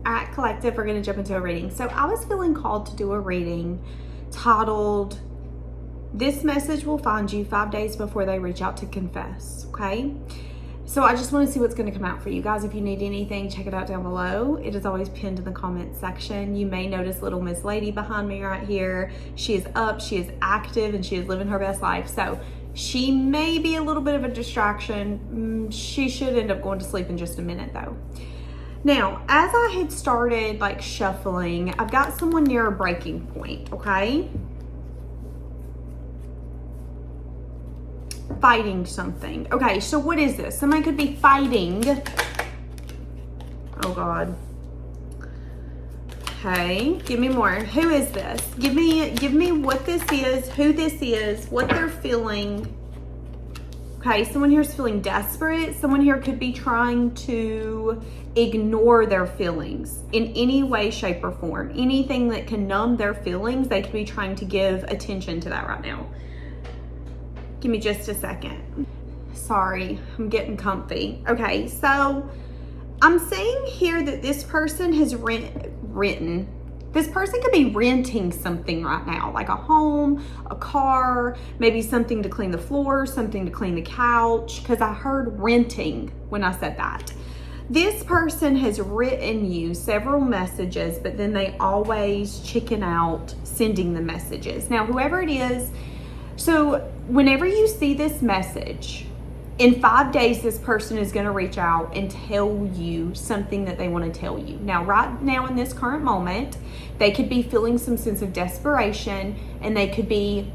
Alright, collective, we're going to jump into a reading. So I was feeling called to do a reading titled, "This message will find you 5 days before they reach out to confess." Okay? So I just want to see what's going to come out for you guys. If you need anything, check it out down below. It is always pinned in the comment section. You may notice little Miss Lady behind me right here. She is up, she is active, and she is living her best life. So she may be a little bit of a distraction. She should end up going to sleep in just a minute though. Now, as I had started like shuffling, I've got someone near a breaking point, okay? Fighting something. Okay, so what is this? Somebody could be fighting. Oh God. Okay, give me more. Who is this? Give me what this is, who this is, what they're feeling. Okay, someone here is feeling desperate. Someone here could be trying to ignore their feelings in any way, shape, or form. Anything that can numb their feelings, they could be trying to give attention to that right now. Give me just a second. Sorry, I'm getting comfy. Okay, so I'm seeing here that this person has this person could be renting something right now, like a home, a car, maybe something to clean the floor, something to clean the couch, because I heard renting when I said that. This person has written you several messages, but then they always chicken out sending the messages. Now, whoever it is, so whenever you see this message, in 5 days, this person is going to reach out and tell you something that they want to tell you. Now, right now in this current moment, they could be feeling some sense of desperation, and they could be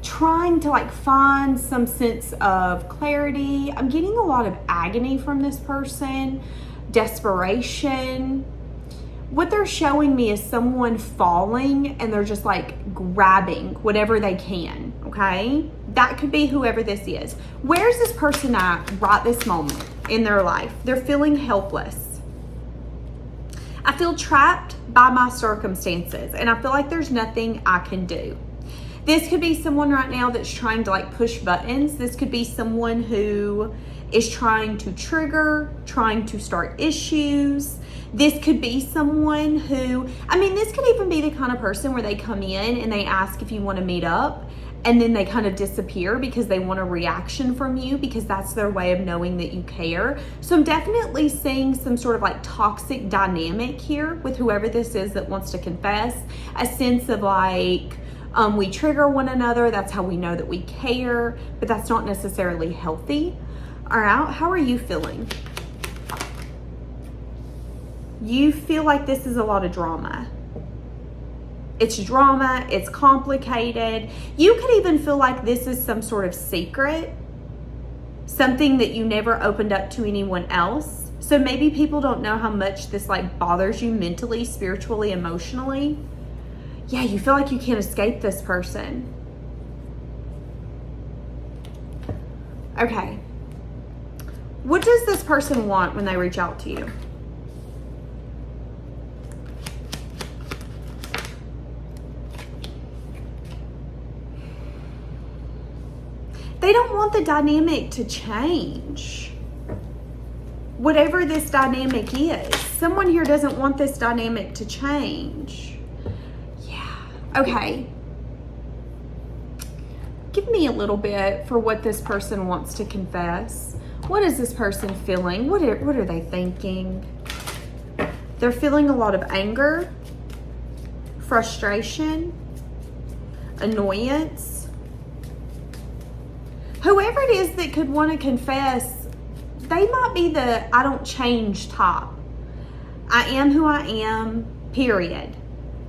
trying to like find some sense of clarity. I'm getting a lot of agony from this person, desperation. What they're showing me is someone falling and they're just like grabbing whatever they can, okay? That could be whoever this is. Where's this person at right this moment in their life? They're feeling helpless. I feel trapped by my circumstances and I feel like there's nothing I can do. This could be someone right now that's trying to like push buttons. This could be someone who is trying to trigger, trying to start issues. This could be someone who, this could even be the kind of person where they come in and they ask if you want to meet up, and then they kind of disappear because they want a reaction from you, because that's their way of knowing that you care. So I'm definitely seeing some sort of like toxic dynamic here with whoever this is that wants to confess. A sense of like, we trigger one another. That's how we know that we care, but that's not necessarily healthy. All right, how are you feeling? You feel like this is a lot of drama. It's drama, it's complicated. You could even feel like this is some sort of secret, something that you never opened up to anyone else. So maybe people don't know how much this like bothers you mentally, spiritually, emotionally. Yeah, you feel like you can't escape this person. Okay. What does this person want when they reach out to you? They don't want the dynamic to change. Whatever this dynamic is, someone here doesn't want this dynamic to change. Yeah, okay. Give me a little bit for what this person wants to confess. What is this person feeling? What are they thinking? They're feeling a lot of anger, frustration, annoyance. Whoever it is that could want to confess, they might be the I don't change type. I am who I am, period.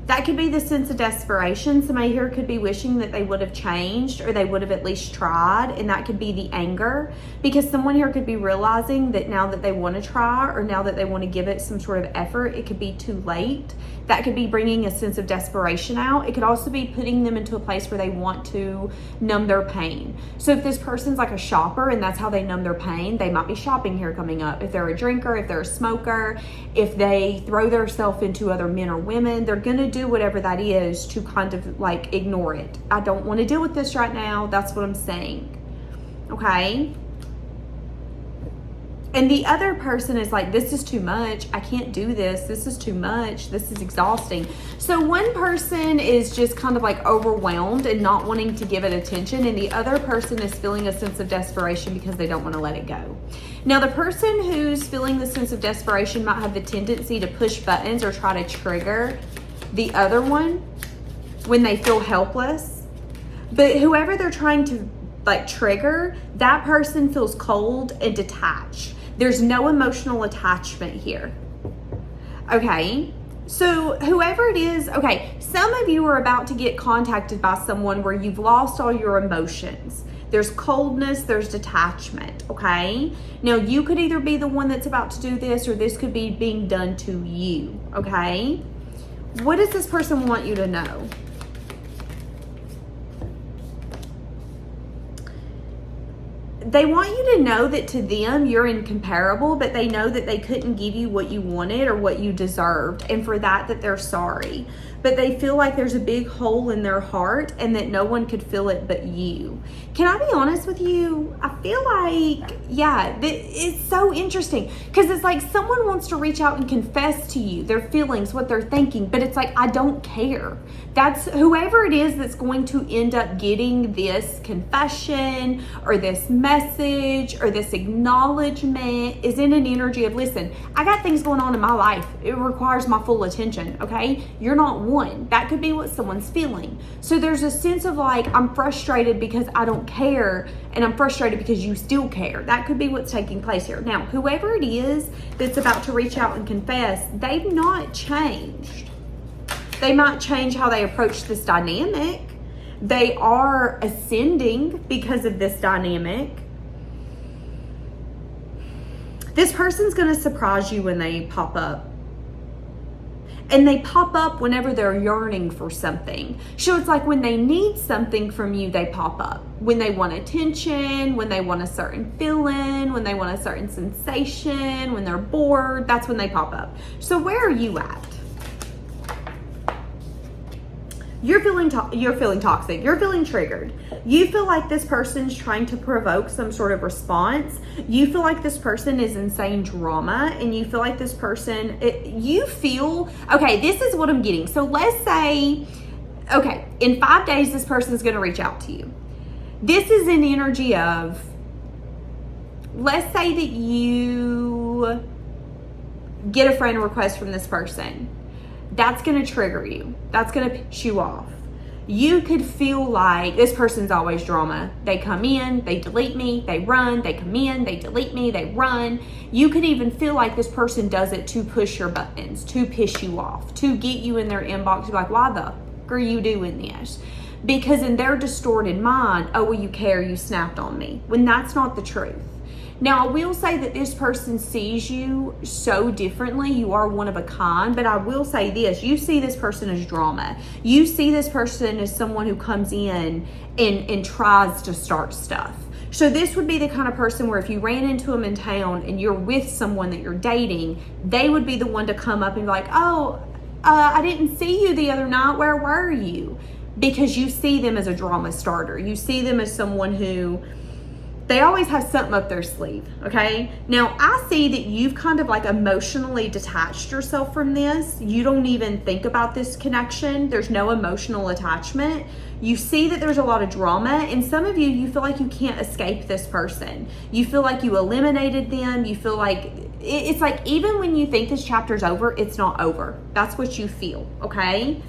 That could be the sense of desperation. Somebody here could be wishing that they would have changed, or they would have at least tried, and that could be the anger, because someone here could be realizing that now that they want to try, or now that they want to give it some sort of effort, it could be too late. That could be bringing a sense of desperation out. It could also be putting them into a place where they want to numb their pain. So if this person's like a shopper and that's how they numb their pain, they might be shopping here coming up. If they're a drinker, if they're a smoker, if they throw themselves into other men or women, they're gonna do whatever that is to kind of like ignore it. I don't want to deal with this right now. That's what I'm saying. Okay. And the other person is like, this is too much. I can't do this. This is too much. This is exhausting. So one person is just kind of like overwhelmed and not wanting to give it attention. And the other person is feeling a sense of desperation because they don't want to let it go. Now, the person who's feeling the sense of desperation might have the tendency to push buttons or try to trigger the other one when they feel helpless. But whoever they're trying to like trigger, that person feels cold and detached. There's no emotional attachment here. Okay, so whoever it is, okay, some of you are about to get contacted by someone where you've lost all your emotions. There's coldness, there's detachment, okay? Now, you could either be the one that's about to do this, or this could be being done to you, okay? What does this person want you to know? They want you to know that to them, you're incomparable, but they know that they couldn't give you what you wanted or what you deserved. And for that they're sorry. But they feel like there's a big hole in their heart and that no one could fill it but you. Can I be honest with you? I feel like, yeah, it's so interesting because it's like someone wants to reach out and confess to you their feelings, what they're thinking, but it's like, I don't care. That's whoever it is that's going to end up getting this confession or this message or this acknowledgement is in an energy of, listen, I got things going on in my life. It requires my full attention, okay? You're not one. That could be what someone's feeling. So there's a sense of like, I'm frustrated because I don't care, and I'm frustrated because you still care. That could be what's taking place here. Now, whoever it is that's about to reach out and confess, they've not changed. They might change how they approach this dynamic. They are ascending because of this dynamic. This person's going to surprise you when they pop up. And they pop up whenever they're yearning for something. So it's like when they need something from you, they pop up. When they want attention, when they want a certain feeling, when they want a certain sensation, when they're bored, that's when they pop up. So where are you at? You're feeling toxic. You're feeling triggered. You feel like this person's trying to provoke some sort of response. You feel like this person is insane drama, and you feel like this person, okay, this is what I'm getting. So let's say, okay, in 5 days, this person's going to reach out to you. This is an energy of, let's say that you get a friend request from this person. That's going to trigger you. That's going to piss you off. You could feel like this person's always drama. They come in, they delete me, they run, they come in, they delete me, they run. You could even feel like this person does it to push your buttons, to piss you off, to get you in their inbox. You're like, why the fuck are you doing this? Because in their distorted mind, oh, well, you care, you snapped on me, when that's not the truth. Now, I will say that this person sees you so differently. You are one of a kind, but I will say this. You see this person as drama. You see this person as someone who comes in and tries to start stuff. So this would be the kind of person where if you ran into them in town and you're with someone that you're dating, they would be the one to come up and be like, oh, I didn't see you the other night. Where were you? Because you see them as a drama starter. You see them as someone who... they always have something up their sleeve, okay? Now, I see that you've kind of like emotionally detached yourself from this. You don't even think about this connection. There's no emotional attachment. You see that there's a lot of drama, and some of you feel like you can't escape this person. You feel like you eliminated them. You feel like, it's like even when you think this chapter's over, it's not over. That's what you feel, okay?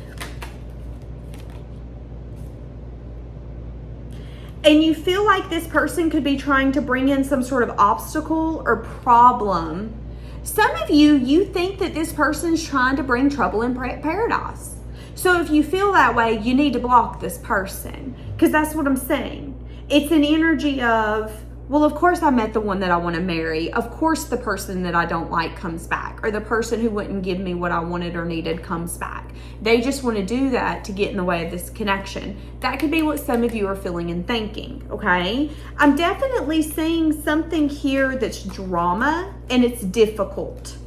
And you feel like this person could be trying to bring in some sort of obstacle or problem. Some of you think that this person's trying to bring trouble in paradise. So if you feel that way, you need to block this person, because that's what I'm saying. It's an energy of, well, of course I met the one that I want to marry. Of course the person that I don't like comes back, or the person who wouldn't give me what I wanted or needed comes back. They just want to do that to get in the way of this connection. That could be what some of you are feeling and thinking, okay? I'm definitely seeing something here that's drama, and it's difficult.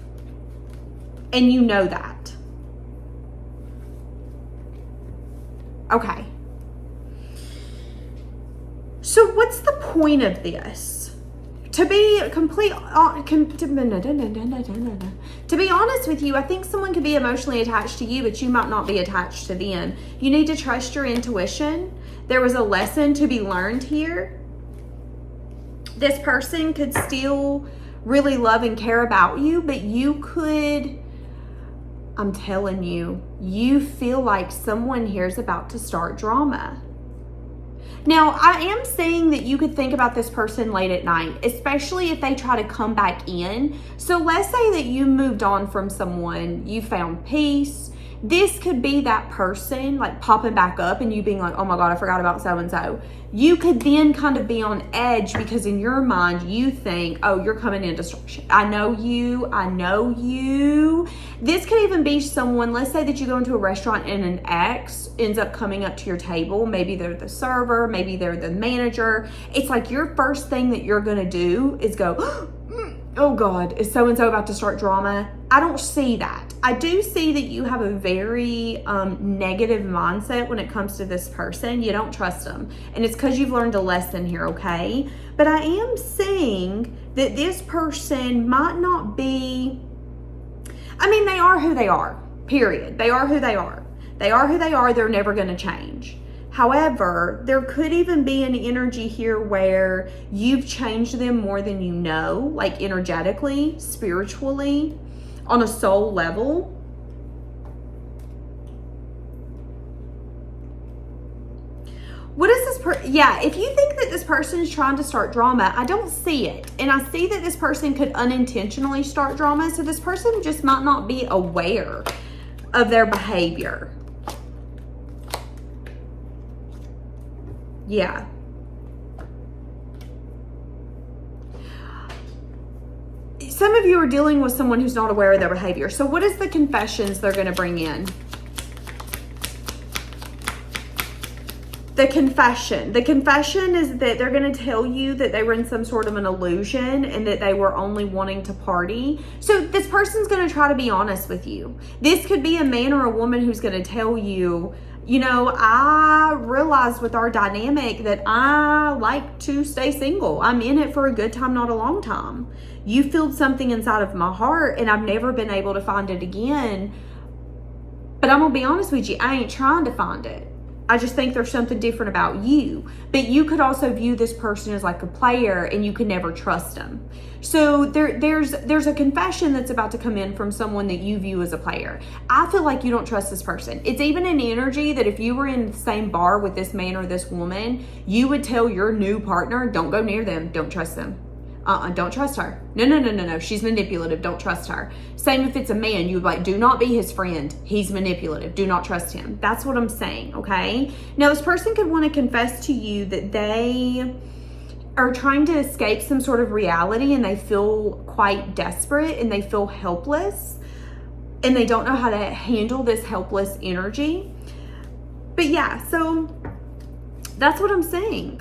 And you know that. Okay. So what's the point of this? To be to be honest with you, I think someone could be emotionally attached to you, but you might not be attached to them. You need to trust your intuition. There was a lesson to be learned here. This person could still really love and care about you, but you could, I'm telling you, you feel like someone here is about to start drama. Now, I am saying that you could think about this person late at night, especially if they try to come back in. So let's say that you moved on from someone, you found peace. This could be that person like popping back up and you being like, oh my God, I forgot about so-and-so. You could then kind of be on edge because in your mind, you think, oh, you're coming in destruction. I know you. This could even be someone, let's say that you go into a restaurant and an ex ends up coming up to your table. Maybe they're the server, maybe they're the manager. It's like your first thing that you're going to do is go, oh God, is so-and-so about to start drama? I don't see that. I do see that you have a very negative mindset when it comes to this person. You don't trust them. And it's because you've learned a lesson here, okay? But I am saying that this person might not be, I mean, they are who they are, period. They are who they are. They are who they are. They're never going to change. However, there could even be an energy here where you've changed them more than you know, like energetically, spiritually, on a soul level. What is this yeah, if you think that this person is trying to start drama, I don't see it. And I see that this person could unintentionally start drama, so this person just might not be aware of their behavior. Yeah. Some of you are dealing with someone who's not aware of their behavior. So what is the confessions they're going to bring in? The confession. The confession is that they're going to tell you that they were in some sort of an illusion and that they were only wanting to party. So this person's going to try to be honest with you. This could be a man or a woman who's going to tell you, you know, I realized with our dynamic that I like to stay single. I'm in it for a good time, not a long time. You filled something inside of my heart and I've never been able to find it again. But I'm going to be honest with you, I ain't trying to find it. I just think there's something different about you. But you could also view this person as like a player and you could never trust them. So there's a confession that's about to come in from someone that you view as a player. I feel like you don't trust this person. It's even an energy that if you were in the same bar with this man or this woman, you would tell your new partner, don't go near them, don't trust them. Don't trust her. No. She's manipulative. Don't trust her. Same if it's a man. You would like, do not be his friend. He's manipulative. Do not trust him. That's what I'm saying, okay? Now, this person could want to confess to you that they are trying to escape some sort of reality and they feel quite desperate and they feel helpless and they don't know how to handle this helpless energy. But yeah, so that's what I'm saying.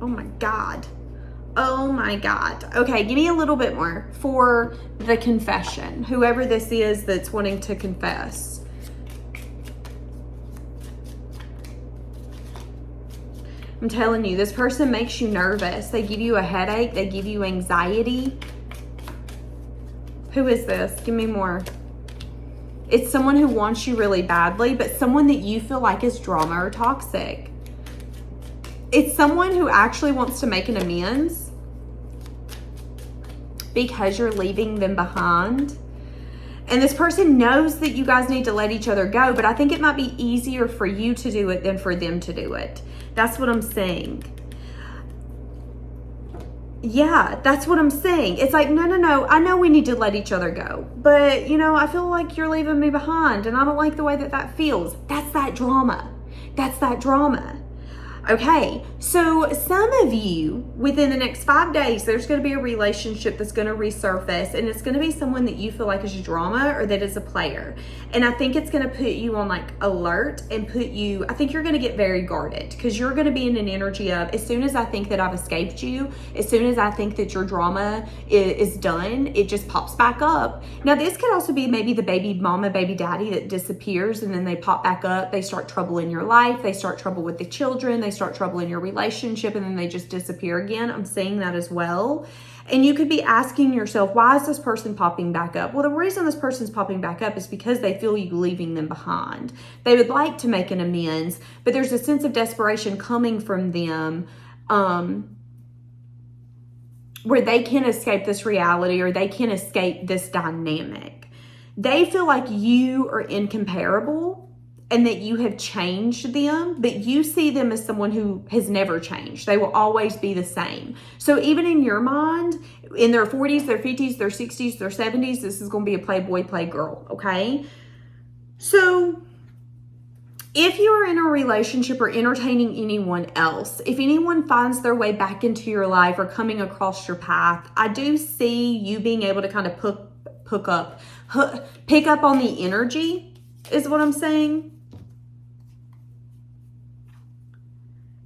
Oh my God. Oh my God. Okay, give me a little bit more for the confession. Whoever this is that's wanting to confess. I'm telling you, this person makes you nervous. They give you a headache. They give you anxiety. Who is this? Give me more. It's someone who wants you really badly, but someone that you feel like is drama or toxic. It's someone who actually wants to make an amends because you're leaving them behind. And this person knows that you guys need to let each other go, but I think it might be easier for you to do it than for them to do it. That's what I'm saying. Yeah, that's what I'm saying. It's like, no. I know we need to let each other go. But, you know, I feel like you're leaving me behind and I don't like the way that feels. That's that drama. That's that drama. Okay, so some of you, within the next 5 days, there's going to be a relationship that's going to resurface, and it's going to be someone that you feel like is drama or that is a player. And I think it's going to put you on like alert and I think you're going to get very guarded, because you're going to be in an energy of, as soon as I think that I've escaped you, as soon as I think that your drama is done, it just pops back up. Now, this could also be maybe the baby mama, baby daddy that disappears, and then they pop back up. They start trouble in your life. They start trouble with the children. They start trouble in your relationship, and then they just disappear again. I'm seeing that as well. And you could be asking yourself, why is this person popping back up? Well, the reason this person's popping back up is because they feel you leaving them behind. They would like to make an amends, but there's a sense of desperation coming from them, where they can't escape this reality, or they can't escape this dynamic. They feel like you are incomparable and that you have changed them, but you see them as someone who has never changed. They will always be the same. So even in your mind, in their 40s, their 50s, their 60s, their 70s, this is going to be a playboy, playgirl, okay? So if you are in a relationship or entertaining anyone else, if anyone finds their way back into your life or coming across your path, I do see you being able to kind of pick up on the energy, is what I'm saying.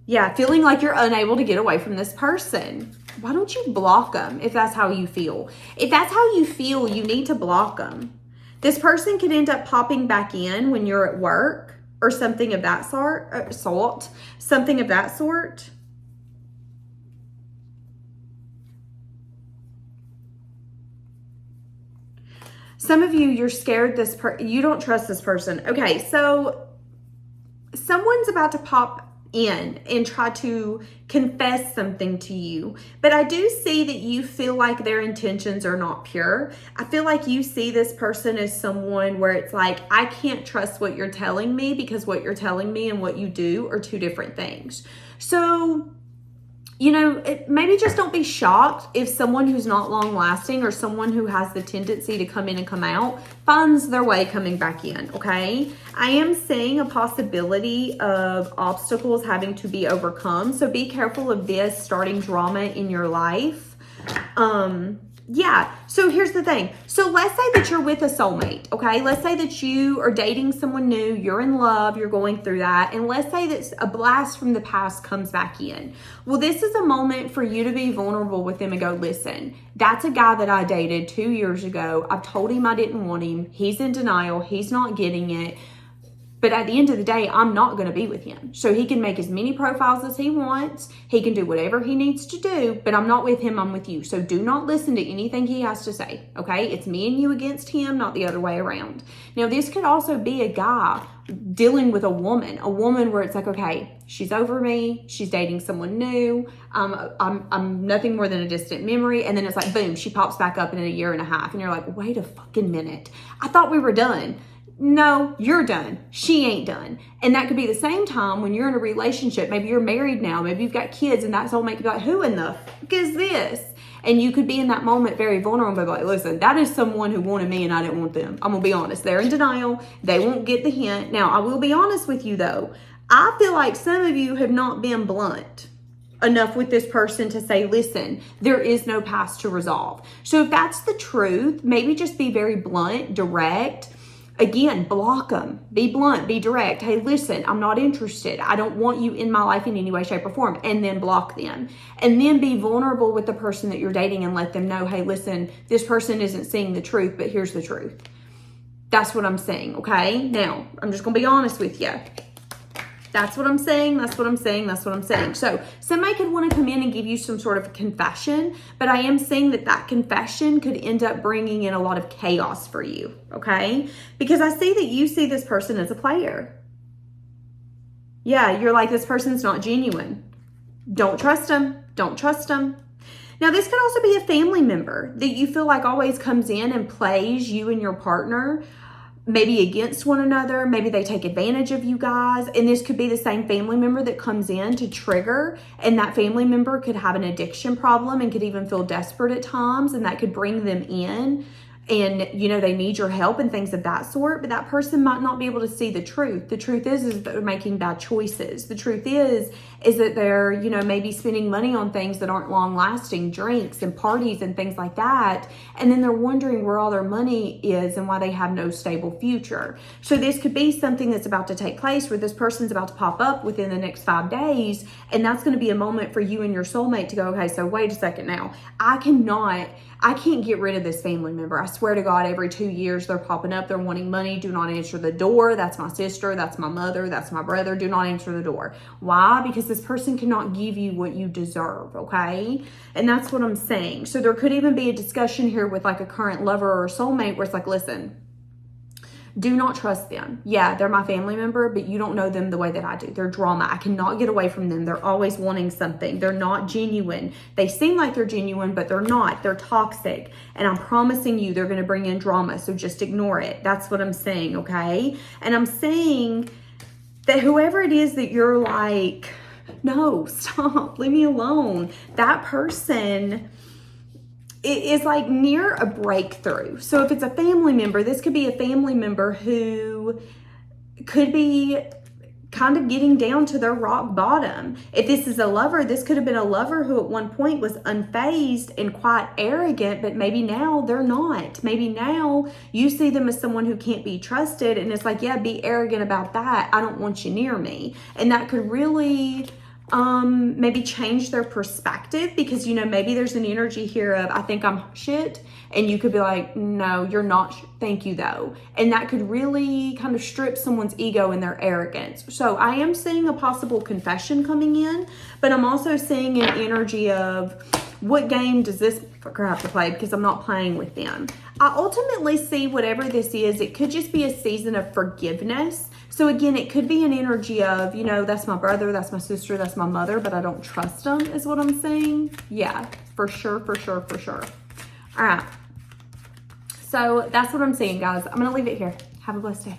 Yeah, feeling like you're unable to get away from this person. Why don't you block them if that's how you feel? If that's how you feel, you need to block them. This person could end up popping back in when you're at work or something of that sort. Something of that sort. Some of you, you're scared you don't trust this person. Okay, so someone's about to pop in and try to confess something to you, but I do see that you feel like their intentions are not pure. I feel like you see this person as someone where it's like, I can't trust what you're telling me, because what you're telling me and what you do are two different things. So, you know, maybe just don't be shocked if someone who's not long lasting, or someone who has the tendency to come in and come out, finds their way coming back in, okay? I am seeing a possibility of obstacles having to be overcome. So be careful of this starting drama in your life. Yeah, so here's the thing. So let's say that you're with a soulmate, okay? Let's say that you are dating someone new, you're in love, you're going through that, and let's say that a blast from the past comes back in. Well, this is a moment for you to be vulnerable with them and go, listen, that's a guy that I dated 2 years ago. I've told him I didn't want him. He's in denial. He's not getting it. But at the end of the day, I'm not going to be with him. So he can make as many profiles as he wants. He can do whatever he needs to do, but I'm not with him, I'm with you. So do not listen to anything he has to say, okay? It's me and you against him, not the other way around. Now, this could also be a guy dealing with a woman where it's like, okay, she's over me. She's dating someone new. I'm nothing more than a distant memory. And then it's like, boom, she pops back up in a year and a half. And you're like, wait a fucking minute. I thought we were done. No, you're done. She ain't done. And that could be the same time when you're in a relationship. Maybe you're married now. Maybe you've got kids, and that soulmate could be like, who in the fuck is this? And you could be in that moment very vulnerable, like, listen, that is someone who wanted me and I didn't want them. I'm going to be honest. They're in denial. They won't get the hint. Now, I will be honest with you, though. I feel like some of you have not been blunt enough with this person to say, listen, there is no past to resolve. So if that's the truth, maybe just be very blunt, direct. Again, block them. Be blunt, be direct. Hey, listen, I'm not interested. I don't want you in my life in any way, shape, or form. And then block them. And then be vulnerable with the person that you're dating and let them know, hey, listen, this person isn't seeing the truth, but here's the truth. That's what I'm saying, okay? Now, I'm just going to be honest with you. That's what I'm saying. That's what I'm saying. That's what I'm saying. So somebody could want to come in and give you some sort of confession, but I am saying that that confession could end up bringing in a lot of chaos for you. Okay. Because I see that you see this person as a player. Yeah. You're like, this person's not genuine. Don't trust them. Don't trust them. Now, this could also be a family member that you feel like always comes in and plays you and your partner, maybe against one another. Maybe they take advantage of you guys. And this could be the same family member that comes in to trigger. And that family member could have an addiction problem and could even feel desperate at times. And that could bring them in. And, you know, they need your help and things of that sort. But that person might not be able to see the truth. The truth is that they're making bad choices. The truth is is that they're, you know, maybe spending money on things that aren't long lasting, drinks and parties and things like that. And then they're wondering where all their money is and why they have no stable future. So this could be something that's about to take place where this person's about to pop up within the next 5 days. And that's going to be a moment for you and your soulmate to go, okay, so wait a second now. I can't get rid of this family member. I swear to God, every 2 years they're popping up. They're wanting money. Do not answer the door. That's my sister. That's my mother. That's my brother. Do not answer the door. Why? Because this person cannot give you what you deserve, okay? And that's what I'm saying. So there could even be a discussion here with like a current lover or soulmate where it's like, listen, do not trust them. Yeah, they're my family member, but you don't know them the way that I do. They're drama. I cannot get away from them. They're always wanting something. They're not genuine. They seem like they're genuine, but they're not. They're toxic. And I'm promising you they're going to bring in drama. So just ignore it. That's what I'm saying, okay? And I'm saying that whoever it is that you're like, no, stop, leave me alone. That person is like near a breakthrough. So if it's a family member, this could be a family member who could be kind of getting down to their rock bottom. If this is a lover, this could have been a lover who at one point was unfazed and quite arrogant, but maybe now they're not. Maybe now you see them as someone who can't be trusted, and it's like, yeah, be arrogant about that. I don't want you near me. And that could really maybe change their perspective, because, you know, maybe there's an energy here of, I think I'm shit. And you could be like, no, you're not. Thank you though. And that could really kind of strip someone's ego and their arrogance. So I am seeing a possible confession coming in, but I'm also seeing an energy of, what game does this fucker have to play? Because I'm not playing with them. I ultimately see whatever this is, it could just be a season of forgiveness. So again, it could be an energy of, you know, that's my brother, that's my sister, that's my mother, but I don't trust them, is what I'm saying. Yeah, for sure, for sure, for sure. All right. So that's what I'm saying, guys. I'm going to leave it here. Have a blessed day.